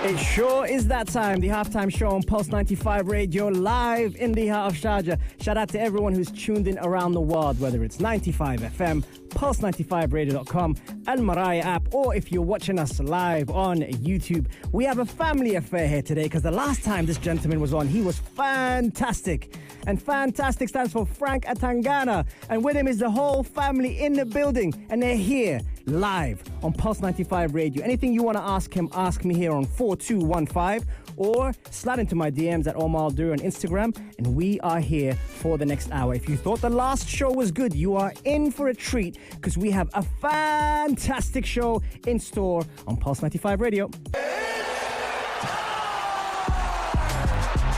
It sure is that time. The halftime show on Pulse 95 Radio, live in the heart of Sharjah. Shout out to everyone who's tuned in around the world, whether it's 95 FM, pulse95radio.com, Al Maraya app, or if you're watching us live on YouTube. We have a family affair here today because the last time this gentleman was on, he was fantastic. And fantastic stands for Frank Atangana. And with him is the whole family in the building. And they're here live on Pulse 95 Radio. Anything you want to ask him, ask me here on 4215 or slide into my DMs at Omar Dur on Instagram. And we are here for the next hour. If you thought the last show was good, you are in for a treat because we have a fantastic show in store on Pulse 95 Radio.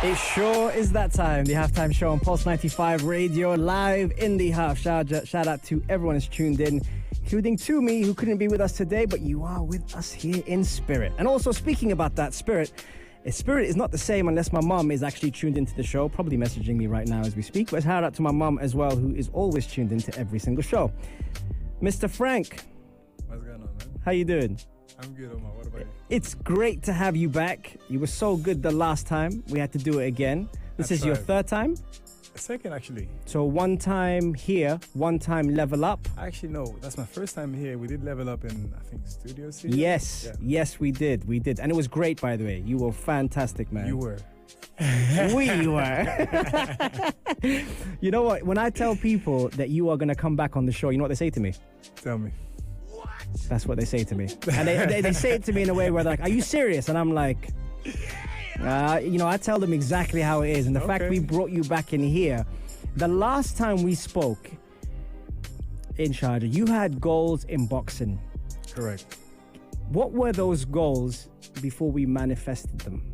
It sure is that time. The halftime show on Pulse 95 Radio, live in the heart of Sharjah. Shout out to everyone who's tuned in, including to me, who couldn't be with us today, but you are with us here in spirit. And also, speaking about that spirit is not the same unless my mum is actually tuned into the show, probably messaging me right now as we speak. But shout out to my mum as well, who is always tuned into every single show. Mr. Frank. What's going on, man? How you doing? I'm good, Omar. What about you? It's great to have you back. You were so good the last time. We had to do it again. This is your third time? Second, actually. So one time here, one time Level Up. Actually, no. That's my first time here. We did Level Up in, I think, Studio C. Yes. Yeah. Yes, we did. And it was great, by the way. You were fantastic, man. You were. We were. You know what? When I tell people that you are going to come back on the show, you know what they say to me? Tell me. That's what they say to me. And they say it to me in a way where they're like, are you serious? And I'm like, I tell them exactly how it is. And the fact we brought you back in here, the last time we spoke in Sharjah, you had goals in boxing. Correct. What were those goals before we manifested them?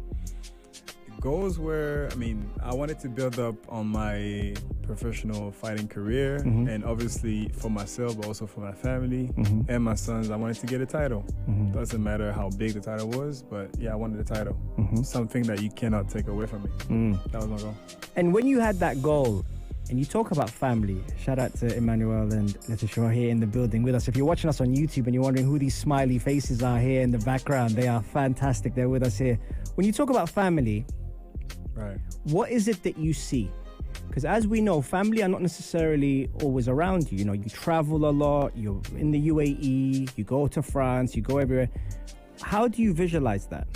Goals were, I wanted to build up on my professional fighting career, and obviously for myself, but also for my family and my sons. I wanted to get a title. Doesn't matter how big the title was, but yeah, I wanted a title. Something that you cannot take away from me. That was my goal. And when you had that goal, and you talk about family, shout out to Emmanuel and Letitia here in the building with us. If you're watching us on YouTube and you're wondering who these smiley faces are here in the background, they are fantastic. They're with us here. When you talk about family, right, what is it that you see? Because as we know, family are not necessarily always around you. You know, you travel a lot, you're in the UAE, you go to France, you go everywhere. How do you visualize that?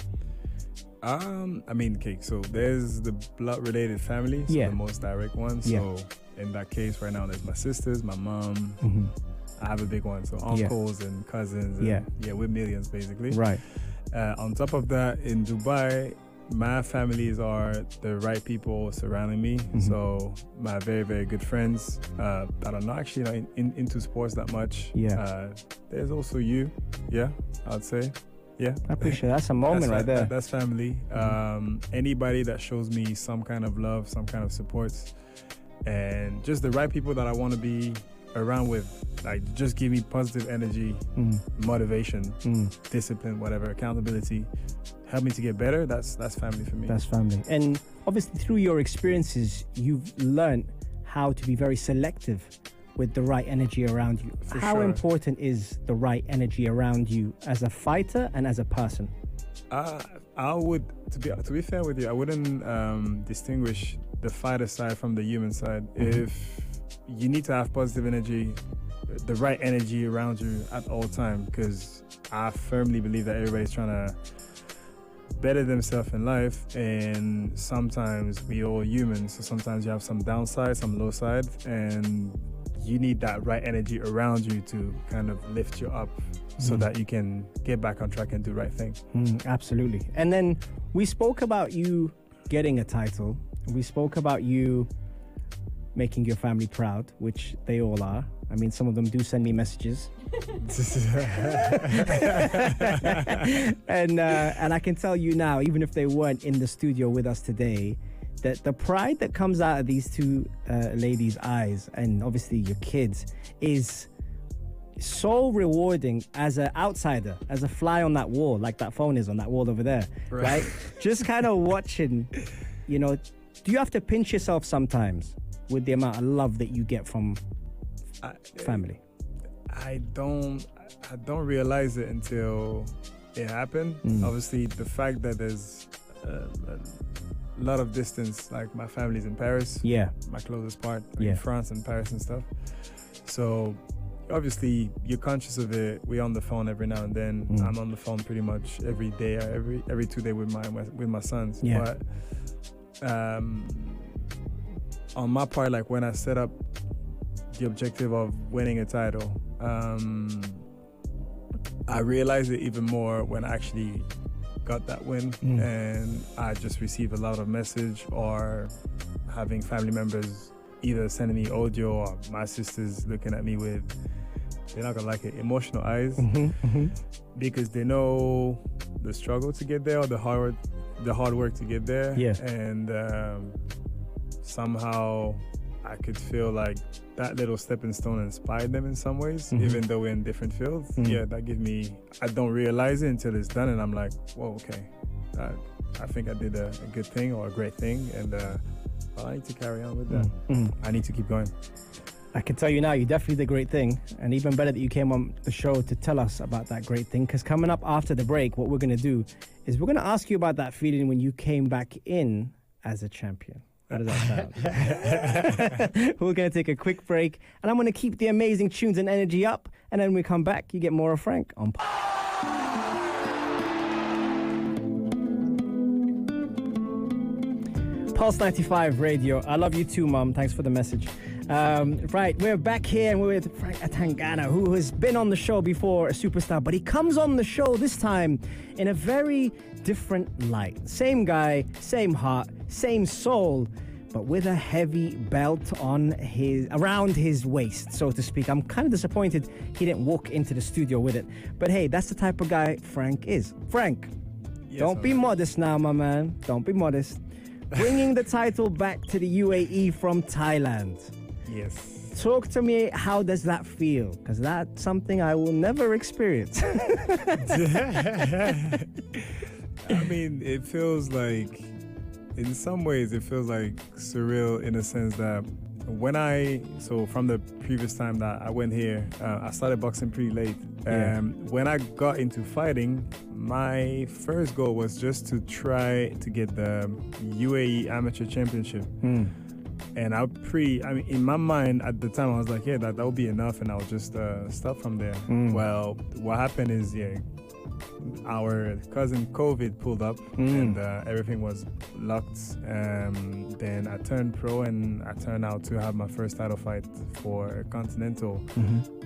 So there's the blood-related family, so the most direct one. So in that case right now, there's my sisters, my mom. I have a big one, so uncles and cousins. And, we're millions basically. Right. On top of that, in Dubai, my families are the right people surrounding me. So my very, very good friends that are not actually into sports that much. There's also you. I'd say. Yeah, I appreciate that. That's a moment right there. That's family. Anybody that shows me some kind of love, some kind of support, and just the right people that I want to be around with, like just give me positive energy, motivation, discipline, whatever, accountability, help me to get better. That's family for me. That's family. And obviously through your experiences, you've learned how to be very selective with the right energy around you. How important is the right energy around you as a fighter and as a person? I would, to be fair with you, I wouldn't distinguish the fighter side from the human side. If you need to have positive energy, the right energy around you at all time, because I firmly believe that everybody's trying to better themselves in life, and sometimes we all humans, so sometimes you have some downside, some low side, and you need that right energy around you to kind of lift you up so that you can get back on track and do the right thing. Absolutely. And then we spoke about you getting a title. We spoke about you making your family proud, which they all are. I mean, some of them do send me messages. And I can tell you now, even if they weren't in the studio with us today, that the pride that comes out of these two ladies' eyes, and obviously your kids, is so rewarding as an outsider, as a fly on that wall, like that phone is on that wall over there, right? Just kind of watching, do you have to pinch yourself sometimes with the amount of love that you get from family? I don't realize it until it happened. Obviously, the fact that there's a lot of distance, like my family's in Paris. Yeah. My closest part, in France and Paris and stuff. So obviously you're conscious of it. We're on the phone every now and then. I'm on the phone pretty much every day, every 2 days with my sons. Yeah. But on my part, like when I set up the objective of winning a title, I realized it even more when I actually got that win, and I just received a lot of message or having family members either sending me audio or my sisters looking at me with, they're not gonna like it, emotional eyes, because they know the struggle to get there or the hard work to get there. And somehow I could feel like that little stepping stone inspired them in some ways, even though we're in different fields. That gives me, I don't realize it until it's done, and I'm like, whoa, okay, I think I did a good thing or a great thing, and I need to carry on with that. I need to keep going. I can tell you now, you definitely did a great thing, and even better that you came on the show to tell us about that great thing, because coming up after the break, what we're going to do is we're going to ask you about that feeling when you came back in as a champion. How does that sound? We're going to take a quick break, and I'm going to keep the amazing tunes and energy up, and then when we come back, you get more of Frank on Pulse 95 Radio. I love you too, Mom. Thanks for the message. Right, we're back here and we're with Frank Atangana, who has been on the show before, a superstar, but he comes on the show this time in a very different light. Same guy, same heart, same soul, but with a heavy belt around his waist, so to speak. I'm kind of disappointed he didn't walk into the studio with it. But hey, that's the type of guy Frank is. Frank, don't be modest now, my man. Don't be modest. Bringing the title back to the UAE from Thailand. Yes. Talk to me, how does that feel? Because that's something I will never experience. I mean, it feels like, in some ways, it feels like surreal in a sense that from the previous time that I went here, I started boxing pretty late. When I got into fighting, my first goal was just to try to get the UAE Amateur Championship. And in my mind at the time, I was like, that would be enough, and I'll just stop from there. Well, what happened is, our cousin COVID pulled up, and everything was locked. Then I turned pro, and I turned out to have my first title fight for a continental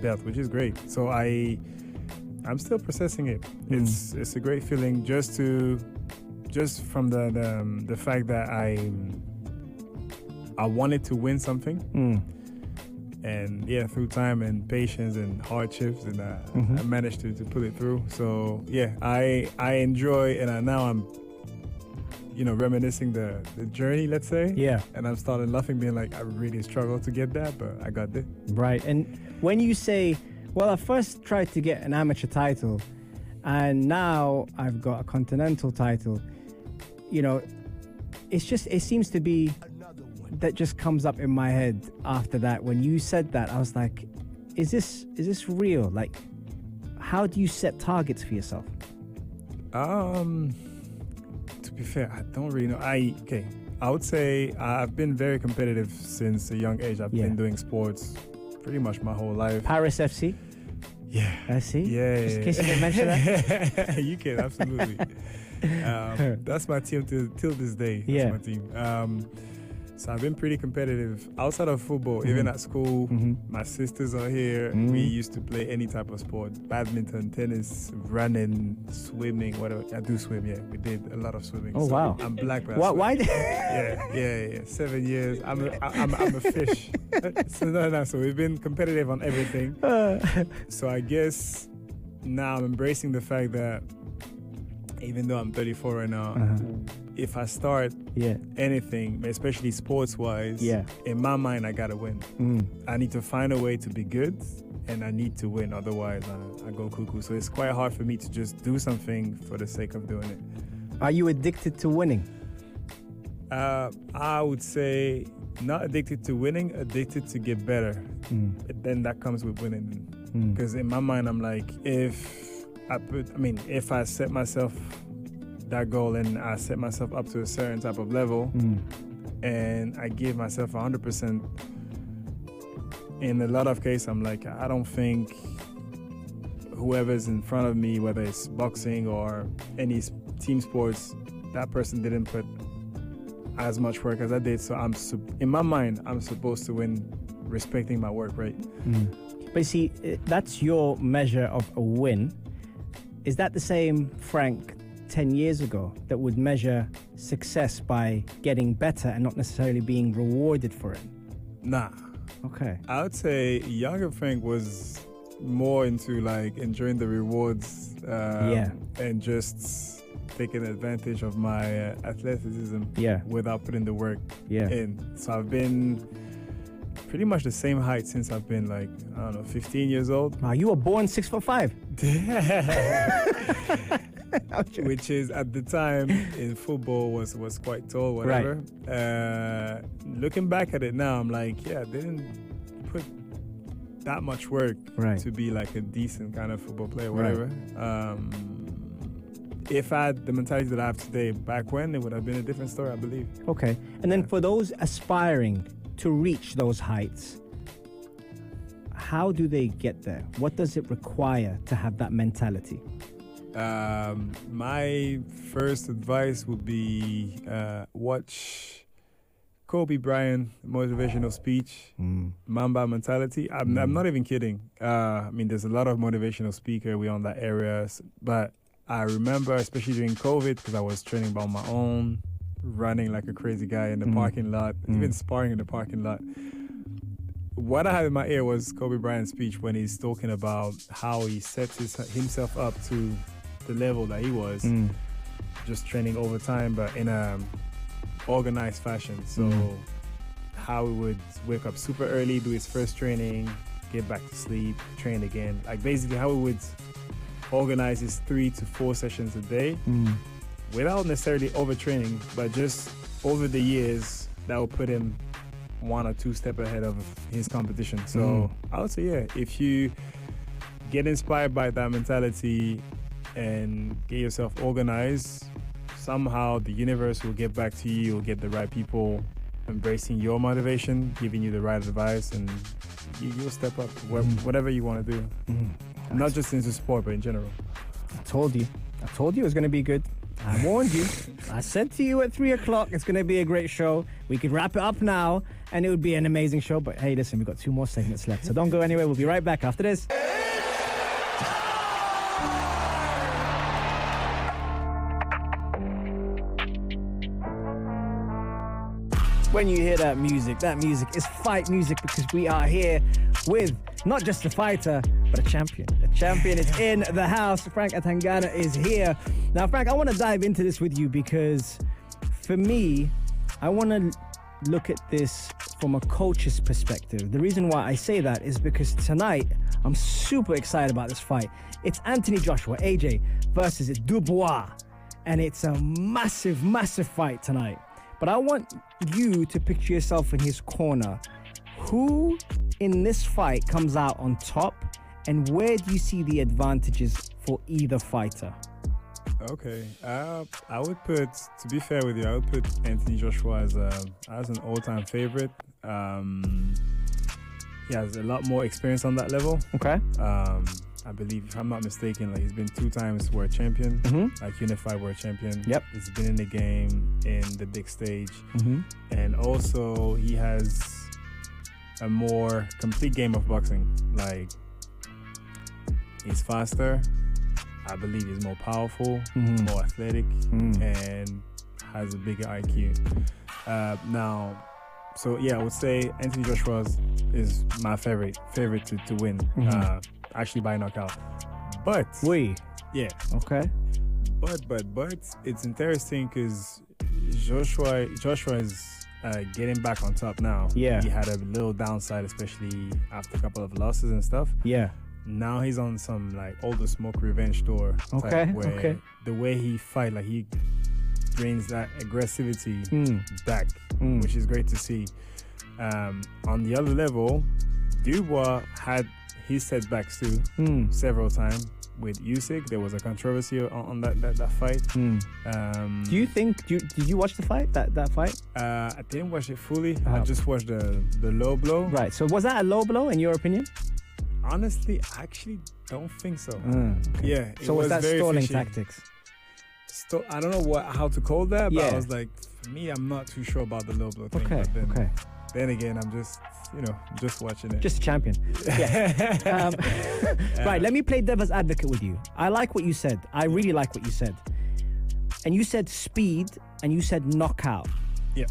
belt, which is great. So I'm still processing it. It's a great feeling just from the fact that I wanted to win something. And through time and patience and hardships, and I managed to pull it through. So I enjoy, and now I'm reminiscing the journey, let's say. And I'm starting laughing, being like, I really struggled to get that, but I got it. Right. And when you say, well, I first tried to get an amateur title, and now I've got a continental title, it seems to be that just comes up in my head after that. When you said that, I was like, is this real? Like, how do you set targets for yourself? To be fair, I don't really know. I would say I've been very competitive since a young age. I've been doing sports pretty much my whole life. Paris FC? Yeah. I see. Yeah. Just in case you didn't mention that. You can, absolutely. That's my team till this day. That's my team. So I've been pretty competitive outside of football, even at school. My sisters are here. We used to play any type of sport: badminton, tennis, running, swimming, whatever. I do swim, we did a lot of swimming. Oh, wow. I'm black belt. Why? Yeah. 7 years. I'm a fish. So we've been competitive on everything. So I guess now I'm embracing the fact that even though I'm 34 right now, if I start anything, especially sports-wise, in my mind, I gotta win. I need to find a way to be good, and I need to win. Otherwise, I go cuckoo. So it's quite hard for me to just do something for the sake of doing it. Are you addicted to winning? I would say not addicted to winning, addicted to get better. But then that comes with winning. Because in my mind, I'm like, if if I set myself that goal and I set myself up to a certain type of level and I give myself 100%, in a lot of cases, I'm like, I don't think whoever's in front of me, whether it's boxing or any team sports, that person didn't put as much work as I did. So in my mind, I'm supposed to win, respecting my work rate. But you see, that's your measure of a win. Is that the same Frank 10 years ago that would measure success by getting better and not necessarily being rewarded for it? Nah. Okay. I would say younger Frank was more into like enjoying the rewards and just taking advantage of my athleticism without putting the work in. So I've been pretty much the same height since I've been 15 years old. Wow, you were born 6'5". Which is at the time in football was quite tall, whatever. Right. Looking back at it now, I'm like, they didn't put that much work to be like a decent kind of football player, whatever. Right. If I had the mentality that I have today, back when, it would have been a different story, I believe. Okay. And then for those aspiring to reach those heights, how do they get there? What does it require to have that mentality? My first advice would be watch Kobe Bryant motivational speech, Mamba mentality. I'm not even kidding. There's a lot of motivational speaker. We're on that area, but I remember, especially during COVID, because I was training by my own, running like a crazy guy in the parking lot, even sparring in the parking lot. What I had in my ear was Kobe Bryant's speech when he's talking about how he set himself up to the level that he was, just training over time, but in a organized fashion. So how he would wake up super early, do his first training, get back to sleep, train again. Like basically how he would organize his 3 to 4 sessions a day without necessarily overtraining, but just over the years that would put him 1 or 2 steps ahead of his competition. So I would say, if you get inspired by that mentality and get yourself organized, somehow the universe will get back to you. You'll get the right people embracing your motivation, giving you the right advice, and you'll step up whatever you want to do. Not just into sport, but in general. I told you it was going to be good. I warned you. I said to you at 3 o'clock, it's going to be a great show. We could wrap it up now, and it would be an amazing show. But hey, listen, we've got 2 more segments left. So don't go anywhere. We'll be right back after this. When you hear that music is fight music, because we are here with not just a fighter, but a champion. The champion is in the house. Frank Atangana is here. Now, Frank, I want to dive into this with you because for me, I want to look at this from a coach's perspective. The reason why I say that is because tonight, I'm super excited about this fight. It's Anthony Joshua, AJ, versus Dubois. And it's a massive, massive fight tonight. But I want you to picture yourself in his corner. Who in this fight comes out on top, and where do you see the advantages for either fighter? Okay, I would put, to be fair with you, I would put Anthony Joshua as an all-time favorite. He has a lot more experience on that level. Okay. I believe, if I'm not mistaken, he's been 2 times world champion, unified world champion. Yep. He's been in the game in the big stage. And also he has a more complete game of boxing. He's faster. I believe he's more powerful, more athletic, and has a bigger IQ. I would say Anthony Joshua is my favorite to win. Actually by knockout. But yeah. Okay. But it's interesting because Joshua is getting back on top now. Yeah. He had a little downside, especially after a couple of losses and stuff. Yeah. Now he's on some all the smoke revenge tour. Where the way he fight, he brings that aggressivity back, which is great to see. On the other level, Dubois had his setbacks too, several times. With Usyk, there was a controversy on that fight. Do you think? Did you watch the fight? That fight? I didn't watch it fully. I just watched the low blow. Right. So was that a low blow in your opinion? Honestly, I actually don't think so. Okay. Yeah. So was that stalling tactics? I don't know how to call that, but I was like, for me, I'm not too sure about the low blow thing. Okay. Then again, I'm just watching it. Just a champion. Yeah. Right, let me play devil's advocate with you. I like what you said. I really like what you said. And you said speed and you said knockout. Yeah.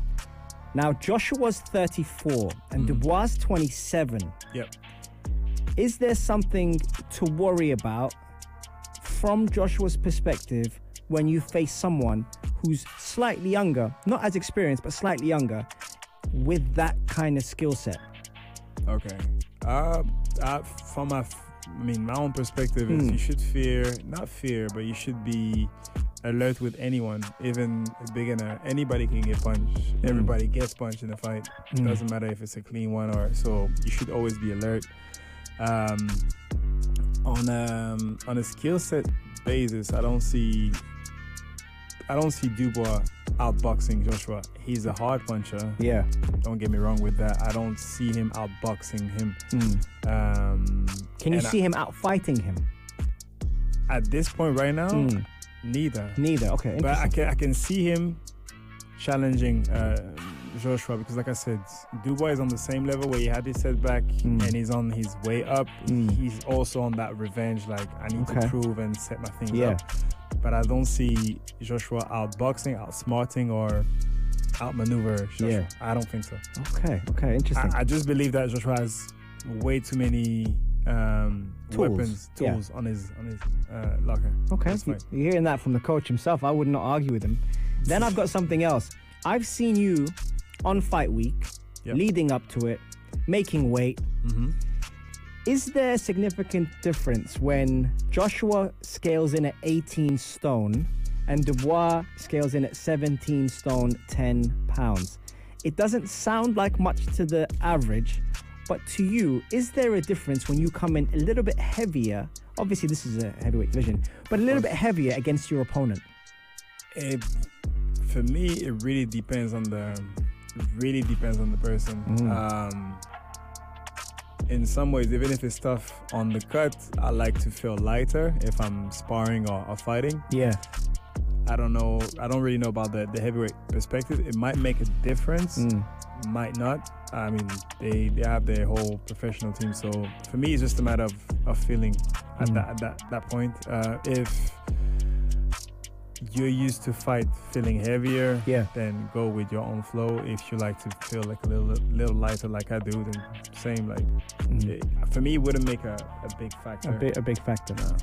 Now, Joshua's 34 and Dubois 27. Yep. Is there something to worry about from Joshua's perspective when you face someone who's slightly younger, not as experienced, but slightly younger, with that kind of skill set? Okay. From my own perspective is you should not fear, but you should be alert with anyone, even a beginner. Anybody can get punched. Everybody gets punched in a fight. It doesn't matter if it's a clean one so you should always be alert. On a skill set basis, I don't see Dubois outboxing Joshua. He's a hard puncher. Yeah. Don't get me wrong with that. I don't see him outboxing him. Can you see him outfighting him? At this point right now, neither. Okay. But I can see him challenging Joshua because, like I said, Dubois is on the same level where he had his setback and he's on his way up. He's also on that revenge, like, I need to prove and set my things up. But I don't see Joshua outboxing, outsmarting, or outmaneuver Joshua. Yeah. I don't think so. Okay, interesting. I just believe that Joshua has way too many tools on his locker. Okay, you're hearing that from the coach himself. I would not argue with him. Then I've got something else. I've seen you on fight week, leading up to it, making weight. Is there a significant difference when Joshua scales in at 18 stone and Dubois scales in at 17 stone, 10 pounds? It doesn't sound like much to the average, but to you, is there a difference when you come in a little bit heavier? Obviously, this is a heavyweight division, but a little bit heavier against your opponent. For me, it really depends on the person. In some ways, even if it's tough on the cut, I like to feel lighter if I'm sparring or fighting. Yeah. I don't really know about the heavyweight perspective. It might make a difference, might not. I mean, they have their whole professional team. So for me, it's just a matter of feeling at that point. If you're used to fight feeling heavier, then go with your own flow. If you like to feel like a little lighter like I do, then same. Like for me, it wouldn't make a big factor. A big factor. No.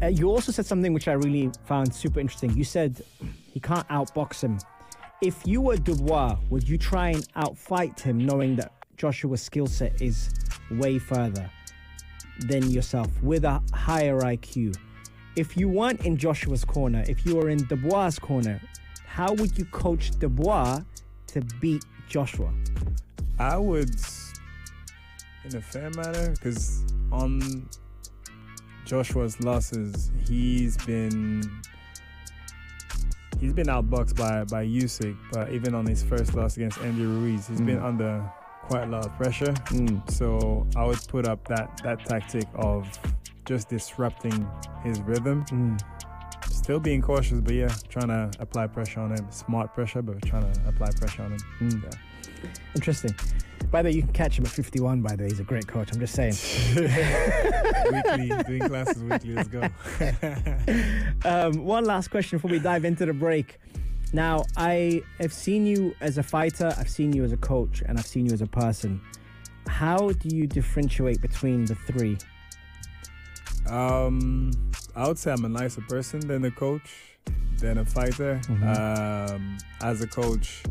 You also said something which I really found super interesting. You said he can't outbox him. If you were Dubois, would you try and outfight him knowing that Joshua's skill set is way further than yourself with a higher IQ? If you weren't in Joshua's corner, if you were in Dubois' corner, how would you coach Dubois to beat Joshua? I would, in a fair manner, because on Joshua's losses, he's been outboxed by Usyk, but even on his first loss against Andy Ruiz, he's been under quite a lot of pressure. So I would put up that tactic of just disrupting his rhythm. Still being cautious, but trying to apply pressure on him. Smart pressure, but trying to apply pressure on him. Interesting. By the way, you can catch him at 51, by the way. He's a great coach, I'm just saying. Weekly, doing classes weekly, let's go. One last question before we dive into the break. Now, I have seen you as a fighter, I've seen you as a coach, and I've seen you as a person. How do you differentiate between the three? I would say I'm a nicer person than a coach, than a fighter. As a coach,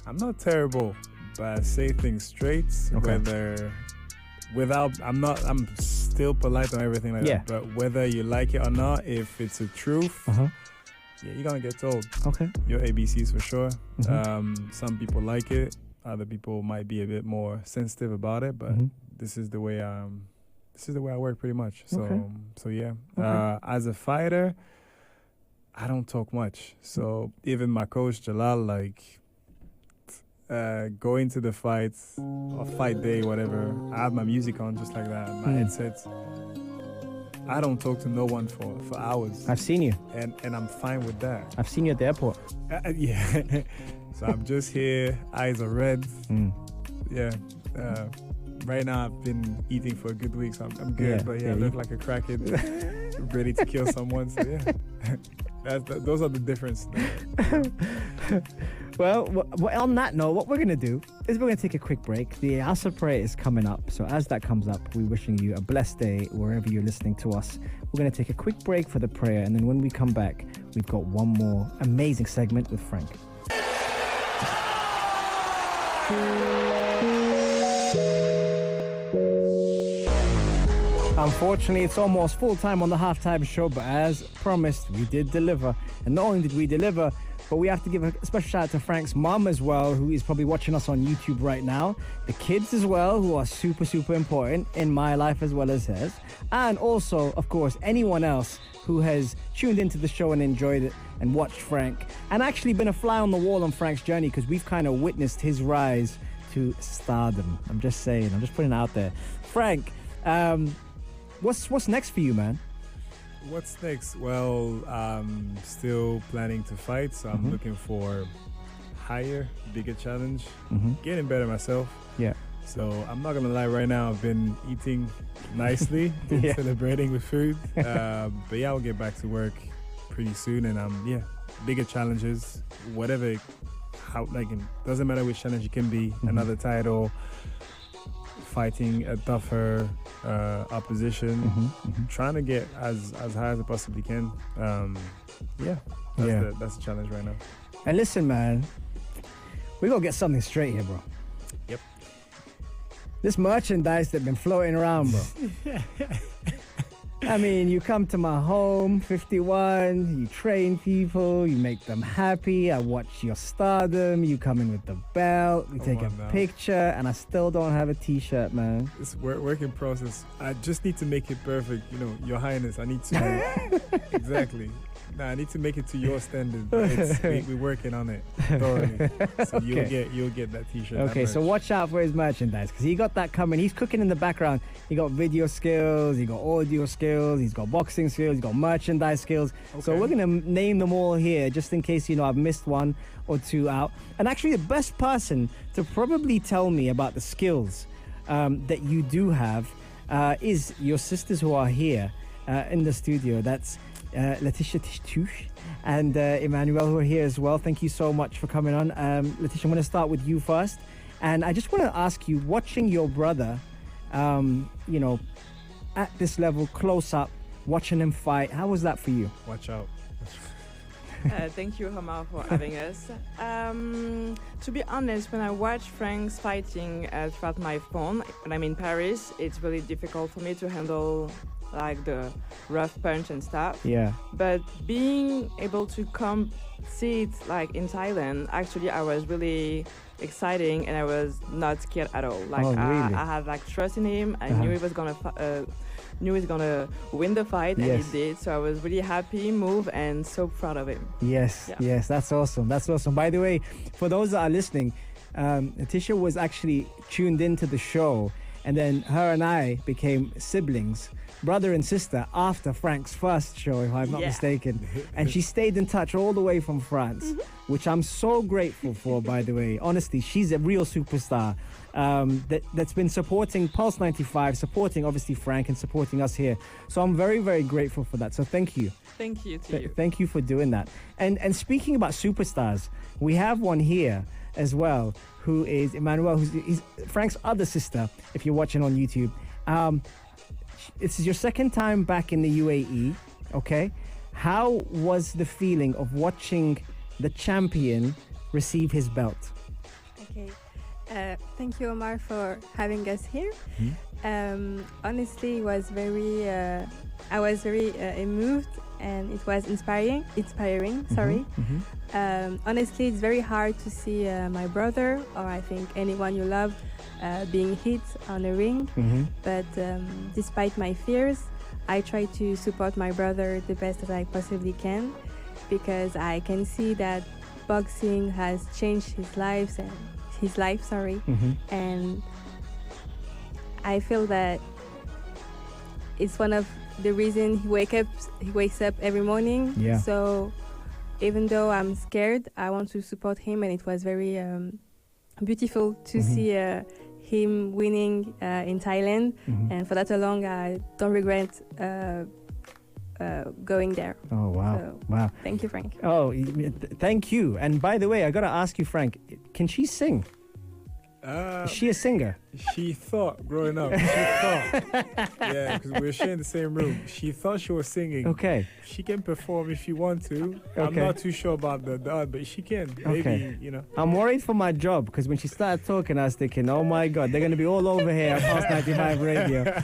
I'm not terrible, but I say things straight. I'm still polite on everything like that. But whether you like it or not, if it's a truth, you're gonna get told. Okay. Your ABCs for sure. Some people like it. Other people might be a bit more sensitive about it. But this is the way this is the way I work pretty much. So Okay. so yeah. Okay. As a fighter, I don't talk much. So even my coach Jalal, like going to the fights or fight day, whatever, I have my music on just like that, my headsets. I don't talk to no one for hours, I've seen you. and I'm fine with that. I've seen you at the airport. Yeah. So I'm just here, eyes are red. Yeah. Right now I've been eating for a good week, so I'm good. Yeah, But yeah, yeah, I look like a crackhead, ready to kill someone. So yeah, those are the difference. Well, on that note, what we're going to do is we're going to take a quick break. The Asr prayer is coming up. So as that comes up, we're wishing you a blessed day wherever you're listening to us. We're going to take a quick break for the prayer. And then when we come back, we've got one more amazing segment with Frank. Unfortunately, it's almost full time on the halftime show, but as promised, we did deliver. And not only did we deliver, but we have to give a special shout out to Frank's mom as well, who is probably watching us on YouTube right now. The kids as well, who are super, super important in my life as well as hers. And also, of course, anyone else who has tuned into the show and enjoyed it and watched Frank and actually been a fly on the wall on Frank's journey, because we've kind of witnessed his rise to stardom. I'm just saying, I'm just putting it out there. Frank, what's next for you, man? What's next? Well, I'm still planning to fight, so I'm looking for higher, bigger challenge, getting better myself. Yeah. So I'm not gonna lie, right now I've been eating nicely, Yeah. celebrating with food. But yeah, I'll get back to work pretty soon, and bigger challenges, whatever. How it doesn't matter which challenge it can be, another title, fighting a tougher opposition, trying to get as high as I possibly can. That's the challenge right now. And listen, man, we gotta get something straight here, bro. Yep. This merchandise that's been floating around, bro. I mean, you come to my home, 51, you train people, you make them happy, I watch your stardom, you come in with the belt, we take a picture, and I still don't have a t-shirt, man. It's work in process. I just need to make it perfect. Your Highness, I need to... Exactly. I need to make it to your standard. We're working on it thoroughly. So Okay. you'll get that t-shirt. Okay, so watch out for his merchandise, because he got that coming. He's cooking in the background. He got video skills, he got audio skills, he's got boxing skills, he's got merchandise skills. So we're gonna name them all here, just in case I've missed one or two out. And actually, the best person to probably tell me about the skills that you do have is your sisters who are here in the studio. That's Letitia Tishtouche and Emmanuel, who are here as well. Thank you so much for coming on. Letitia, I'm going to start with you first. And I just want to ask you, watching your brother, at this level, close up, watching him fight, how was that for you? Watch out. Thank you, Omar, for having us. To be honest, when I watch Frank's fighting throughout my phone, when I'm in Paris, it's really difficult for me to handle the rough punch and stuff. Yeah. But being able to come see it in Thailand, actually I was really exciting and I was not scared at all. Really? I had trust in him. I knew he was gonna win the fight, and he did. So I was really happy, moved, and so proud of him. Yes, that's awesome. That's awesome. By the way, for those that are listening, Letitia was actually tuned into the show, and then her and I became siblings, brother and sister, after Frank's first show, if I'm not mistaken. And she stayed in touch all the way from France, which I'm so grateful for, by the way. Honestly, she's a real superstar that's been supporting Pulse 95, supporting obviously Frank, and supporting us here. So I'm very, very grateful for that. So thank you. Thank you to you. Thank you for doing that. And speaking about superstars, we have one here as well, who is Emmanuel, who's Frank's other sister, if you're watching on YouTube. This is your second time back in the UAE, okay? How was the feeling of watching the champion receive his belt? Okay. Thank you, Omar, for having us here. Honestly, I was very moved and it was inspiring. Sorry. Honestly, it's very hard to see my brother, or I think anyone you love, being hit on a ring. But despite my fears, I try to support my brother the best that I possibly can, because I can see that boxing has changed his life, and I feel that it's one of the reasons he wakes up every morning. Yeah. So even though I'm scared, I want to support him, and it was very beautiful to see him winning in Thailand, and for that alone, I don't regret going there. Oh, wow. So, wow. Thank you, Frank. Oh, thank you. And by the way, I got to ask you, Frank, can she sing? Is she a singer? She thought growing up. She thought. Yeah, because we were sharing the same room. She thought she was singing. Okay. She can perform if she wants to. I'm Okay. not too sure about the art, but she can. Maybe, Okay. you know. I'm worried for my job, because when she started talking, I was thinking, oh my God, they're going to be all over here at Pulse 95 Radio.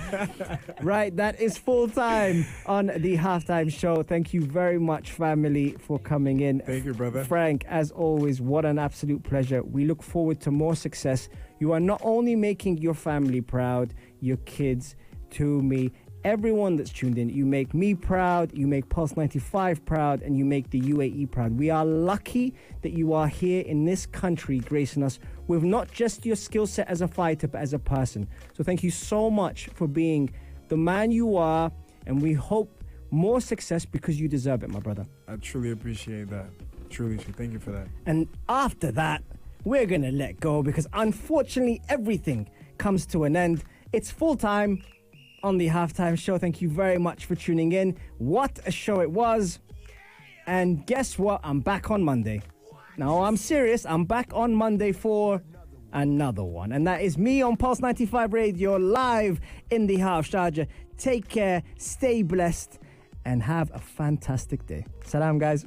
Right, that is full time on the halftime show. Thank you very much, family, for coming in. Thank you, brother. Frank, as always, what an absolute pleasure. We look forward to more success. You are not only making your family proud, your kids, to me, everyone that's tuned in. You make me proud, you make Pulse 95 proud, and you make the UAE proud. We are lucky that you are here in this country, gracing us with not just your skill set as a fighter, but as a person. So thank you so much for being the man you are, and we hope more success, because you deserve it, my brother. I truly appreciate that. Truly. Thank you for that. And after that, we're going to let go, because unfortunately everything comes to an end. It's full time on the halftime show. Thank you very much for tuning in. What a show it was. And guess what? I'm back on Monday. No, I'm serious. I'm back on Monday for another one. And that is me on Pulse 95 Radio, live in the Heart of Sharjah. Take care, stay blessed, and have a fantastic day. Salam, guys.